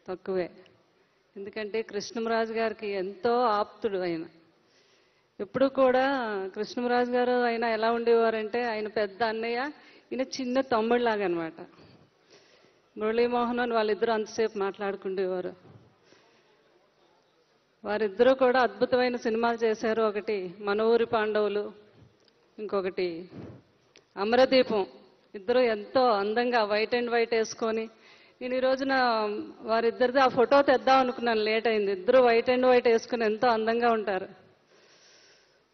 తక్కువే. ఎందుకంటే కృష్ణంరాజు గారికి ఎంతో ఆప్తుడు ఆయన. ఎప్పుడు కూడా కృష్ణంరాజు గారు ఆయన ఎలా ఉండేవారంటే ఆయన పెద్ద అన్నయ్య, ఈయన చిన్న తమ్ముళ్ళలాగా అనమాట. మురళీమోహన్ అని వాళ్ళిద్దరూ అంతసేపు మాట్లాడుకుండేవారు. వారిద్దరూ కూడా అద్భుతమైన సినిమాలు చేశారు. ఒకటి మన ఊరి పాండవులు, ఇంకొకటి అమరదీపం. ఇద్దరు ఎంతో అందంగా వైట్ అండ్ వైట్ వేసుకొని, నేను ఈ రోజున వారిద్దరిది ఆ ఫోటో తెద్దాం అనుకున్నాను, లేట్ అయింది. ఇద్దరు వైట్ అండ్ వైట్ వేసుకుని ఎంతో అందంగా ఉంటారు.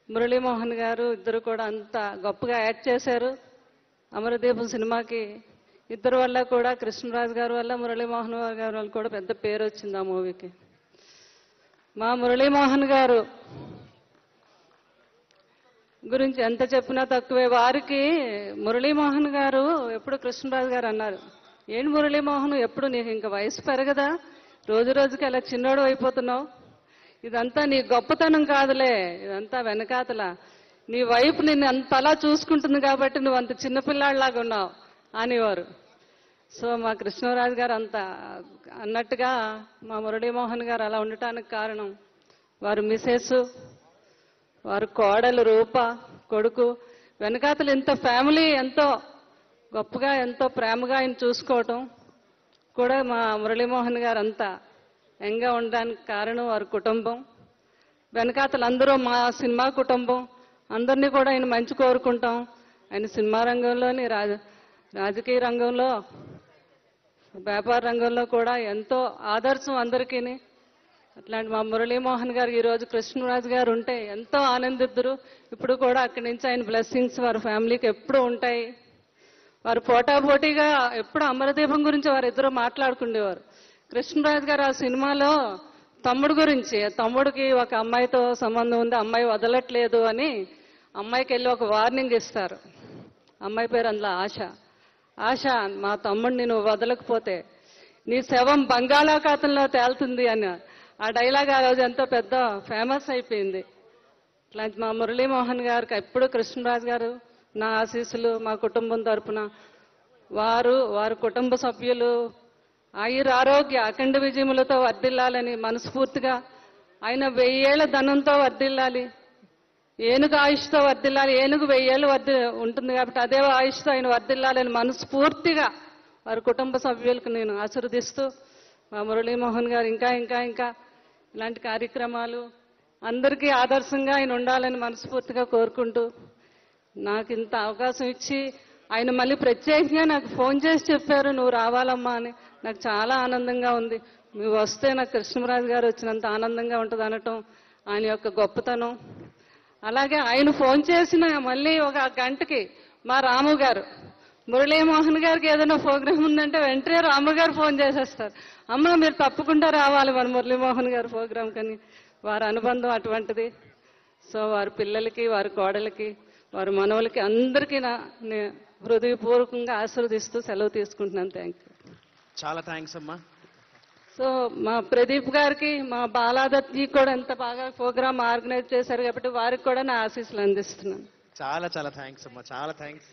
మురళీమోహన్ గారు ఇద్దరు కూడా అంత గొప్పగా యాక్ట్ చేశారు అమరదీపం సినిమాకి. ఇద్దరు వల్ల కూడా, కృష్ణరాజు గారి వల్ల, మురళీమోహన్ గారి వల్ల కూడా పెద్ద పేరు వచ్చింది ఆ మూవీకి. మా మురళీమోహన్ గారు గురించి ఎంత చెప్పినా తక్కువే. వారికి మురళీమోహన్ గారు ఎప్పుడు కృష్ణరాజు గారు అన్నారు, ఏంటి మురళీమోహన్ ఎప్పుడు నీకు ఇంకా వయసు పెరగదా, రోజు రోజుకి అలా చిన్నోడు అయిపోతున్నావు, ఇదంతా నీ గొప్పతనం కాదులే, ఇదంతా వెనకాతల నీ వైపు నిన్ను అంతలా చూసుకుంటుంది కాబట్టి నువ్వు అంత చిన్నపిల్లాడిలాగా ఉన్నావు అనేవారు. సో మా కృష్ణరాజు గారు అంత అన్నట్టుగా మా మురళీమోహన్ గారు అలా ఉండటానికి కారణం వారు మిసెస్, వారు కోడలు రూప, కొడుకు వెనకాతలు ఇంత ఫ్యామిలీ ఎంతో గొప్పగా ఎంతో ప్రేమగా ఆయన చూసుకోవటం కూడా మా మురళీమోహన్ గారు అంతా యంగా ఉండడానికి కారణం వారి కుటుంబం. వెనకాతలు అందరూ మా సినిమా కుటుంబం, అందరినీ కూడా ఆయన మంచి కోరుకుంటాం. ఆయన సినిమా రంగంలోని రాజకీయ రంగంలో, వ్యాపార రంగంలో కూడా ఎంతో ఆదర్శం అందరికీ. అట్లాంటి మా మురళీమోహన్ గారు ఈరోజు కృష్ణరాజు గారు ఉంటే ఎంతో ఆనందిద్దరు. ఇప్పుడు కూడా అక్కడి నుంచి ఆయన బ్లెస్సింగ్స్ వారి ఫ్యామిలీకి ఎప్పుడూ ఉంటాయి. వారు పోటాపోటీగా ఎప్పుడు అమరదీపం గురించి వారిద్దరూ మాట్లాడుకునేవారు. కృష్ణరాజు గారు ఆ సినిమాలో తమ్ముడు గురించి, తమ్ముడికి ఒక అమ్మాయితో సంబంధం ఉంది, అమ్మాయి వదలట్లేదు అని అమ్మాయికి వెళ్ళి ఒక వార్నింగ్ ఇస్తారు. అమ్మాయి పేరు అందులో ఆశ. ఆశ, మా తమ్ముడిని నువ్వు వదలకపోతే నీ శవం బంగాళాఖాతంలో తేలుతుంది అని ఆ డైలాగ్ ఆ రోజు ఎంతో పెద్ద ఫేమస్ అయిపోయింది. ఇట్లాంటి మా మురళీమోహన్ గారికి ఎప్పుడు కృష్ణరాజు గారు నా ఆశీస్సులు, మా కుటుంబం తరపున వారి కుటుంబ సభ్యులు ఆయుర ఆరోగ్య అఖండ విజయములతో వర్ధిల్లాలని మనస్ఫూర్తిగా, ఆయన 1000 ఏళ్ల ధనంతో వర్ధిల్లాలి, ఏనుగు ఆయుష్తో వర్ధిల్లాలి. ఏనుగు 1000 ఏళ్ళు ఉంటుంది కాబట్టి అదే ఆయుష్తో ఆయన వర్ధిల్లాలని మనస్ఫూర్తిగా వారి కుటుంబ సభ్యులకు నేను ఆశీర్వదిస్తూ, మా మురళీమోహన్ గారు ఇంకా ఇంకా ఇంకా ఇలాంటి కార్యక్రమాలు అందరికీ ఆదర్శంగా ఆయన ఉండాలని మనస్ఫూర్తిగా కోరుకుంటూ, నాకు ఇంత అవకాశం ఇచ్చి ఆయన మళ్ళీ ప్రత్యేకంగా నాకు ఫోన్ చేసి చెప్పారు నువ్వు రావాలమ్మా అని. నాకు చాలా ఆనందంగా ఉంది. నువ్వు వస్తే నాకు కృష్ణరాజు గారు వచ్చినంత ఆనందంగా ఉంటుంది అనటం ఆయన యొక్క గొప్పతనం. అలాగే ఆయన ఫోన్ చేసిన మళ్ళీ ఒక గంటకి మా రాము గారు, మురళీమోహన్ గారికి ఏదైనా ప్రోగ్రామ్ ఉందంటే వెంటనే రాము గారు ఫోన్ చేసేస్తారు, అమ్మ మీరు తప్పకుండా రావాలి మన మురళీమోహన్ గారి ప్రోగ్రాం కని. వారి అనుబంధం అటువంటిది. సో వారి పిల్లలకి, వారి కోడలకి, వారి మనవలకి అందరికీ హృదయపూర్వకంగా ఆశీర్వదిస్తూ సెలవు తీసుకుంటున్నాను. Thank you. చాలా థ్యాంక్స్ అమ్మా. సో మా ప్రదీప్ గారికి, మా బాలాదత్కి కూడా ఎంత బాగా ప్రోగ్రామ్ ఆర్గనైజ్ చేశారు కాబట్టి వారికి కూడా నా ఆశీస్సులు అందిస్తున్నాను. చాలా చాలా థ్యాంక్స్ అమ్మా, చాలా థ్యాంక్స్.